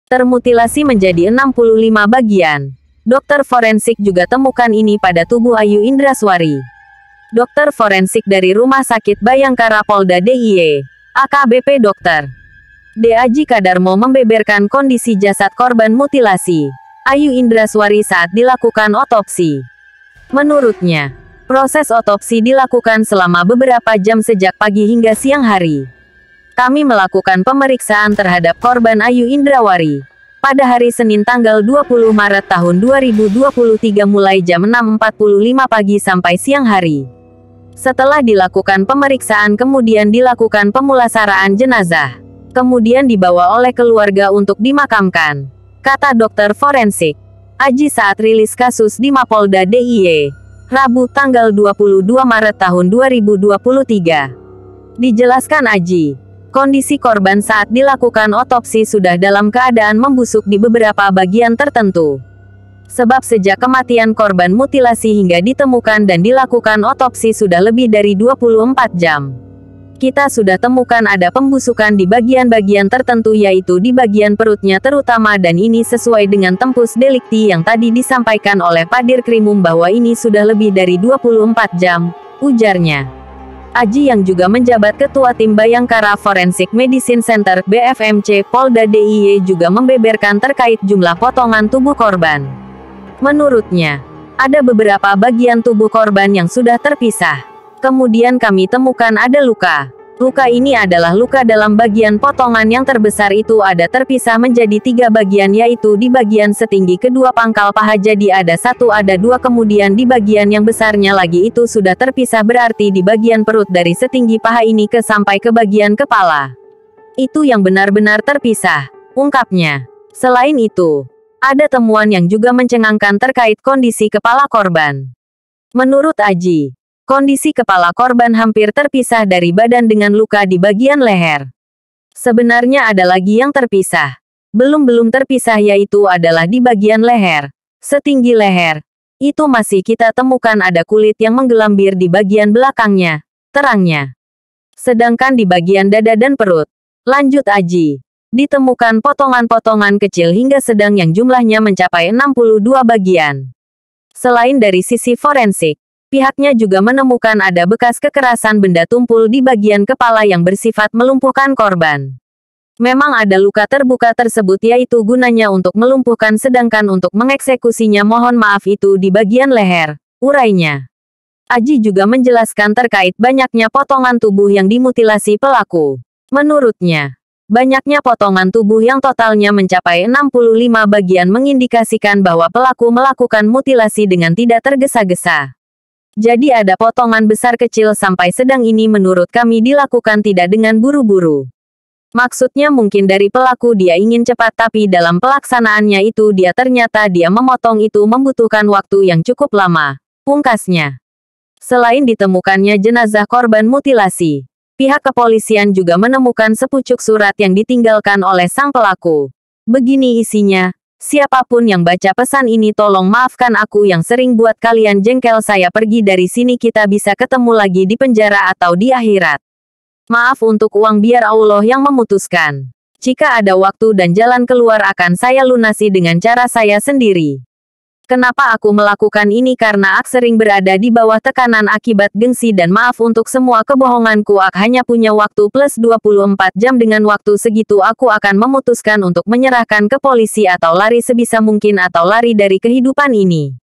Termutilasi menjadi 65 bagian. Dokter forensik juga temukan ini pada tubuh Ayu Indraswari. Dokter forensik dari Rumah Sakit Bayangkara Polda DIY, AKBP Dr. D. Aji Kadarmo membeberkan kondisi jasad korban mutilasi Ayu Indraswari saat dilakukan otopsi. Menurutnya, proses otopsi dilakukan selama beberapa jam sejak pagi hingga siang hari. Kami melakukan pemeriksaan terhadap korban Ayu Indraswari pada hari Senin tanggal 20 Maret tahun 2023 mulai jam 6.45 pagi sampai siang hari. Setelah dilakukan pemeriksaan kemudian dilakukan pemulasaraan jenazah. Kemudian dibawa oleh keluarga untuk dimakamkan, kata dokter forensik Aji saat rilis kasus di Mapolda DIY, Rabu tanggal 22 Maret tahun 2023. Dijelaskan Aji, kondisi korban saat dilakukan otopsi sudah dalam keadaan membusuk di beberapa bagian tertentu. Sebab sejak kematian korban mutilasi hingga ditemukan dan dilakukan otopsi sudah lebih dari 24 jam. Kita sudah temukan ada pembusukan di bagian-bagian tertentu yaitu di bagian perutnya terutama dan ini sesuai dengan tempus delikti yang tadi disampaikan oleh Padir Krimum bahwa ini sudah lebih dari 24 jam, ujarnya. Aji yang juga menjabat Ketua Tim Bayangkara Forensic Medicine Center BFMC Polda DIY juga membeberkan terkait jumlah potongan tubuh korban. Menurutnya, ada beberapa bagian tubuh korban yang sudah terpisah. Kemudian kami temukan ada luka. Luka ini adalah luka dalam bagian potongan yang terbesar itu ada terpisah menjadi 3 bagian yaitu di bagian setinggi kedua pangkal paha jadi ada 1 ada 2 kemudian di bagian yang besarnya lagi itu sudah terpisah berarti di bagian perut dari setinggi paha ini ke sampai ke bagian kepala. Itu yang benar-benar terpisah, ungkapnya. Selain itu, ada temuan yang juga mencengangkan terkait kondisi kepala korban. Menurut Aji, kondisi kepala korban hampir terpisah dari badan dengan luka di bagian leher. Sebenarnya ada lagi yang terpisah. Belum terpisah yaitu adalah di bagian leher. Setinggi leher. Itu masih kita temukan ada kulit yang menggelambir di bagian belakangnya, terangnya. Sedangkan di bagian dada dan perut, lanjut Aji, ditemukan potongan-potongan kecil hingga sedang yang jumlahnya mencapai 62 bagian. Selain dari sisi forensik, pihaknya juga menemukan ada bekas kekerasan benda tumpul di bagian kepala yang bersifat melumpuhkan korban. Memang ada luka terbuka tersebut yaitu gunanya untuk melumpuhkan sedangkan untuk mengeksekusinya mohon maaf itu di bagian leher, urainya. Aji juga menjelaskan terkait banyaknya potongan tubuh yang dimutilasi pelaku. Menurutnya, banyaknya potongan tubuh yang totalnya mencapai 65 bagian mengindikasikan bahwa pelaku melakukan mutilasi dengan tidak tergesa-gesa. Jadi ada potongan besar kecil sampai sedang ini menurut kami dilakukan tidak dengan buru-buru. Maksudnya mungkin dari pelaku dia ingin cepat tapi dalam pelaksanaannya itu dia ternyata dia memotong itu membutuhkan waktu yang cukup lama, pungkasnya. Selain ditemukannya jenazah korban mutilasi, pihak kepolisian juga menemukan sepucuk surat yang ditinggalkan oleh sang pelaku. Begini isinya. Siapapun yang baca pesan ini tolong maafkan aku yang sering buat kalian jengkel saya pergi dari sini kita bisa ketemu lagi di penjara atau di akhirat. Maaf untuk uang biar Allah yang memutuskan. Jika ada waktu dan jalan keluar akan saya lunasi dengan cara saya sendiri. Kenapa aku melakukan ini karena aku sering berada di bawah tekanan akibat gengsi dan maaf untuk semua kebohonganku aku hanya punya waktu plus 24 jam dengan waktu segitu aku akan memutuskan untuk menyerahkan ke polisi atau lari sebisa mungkin atau lari dari kehidupan ini.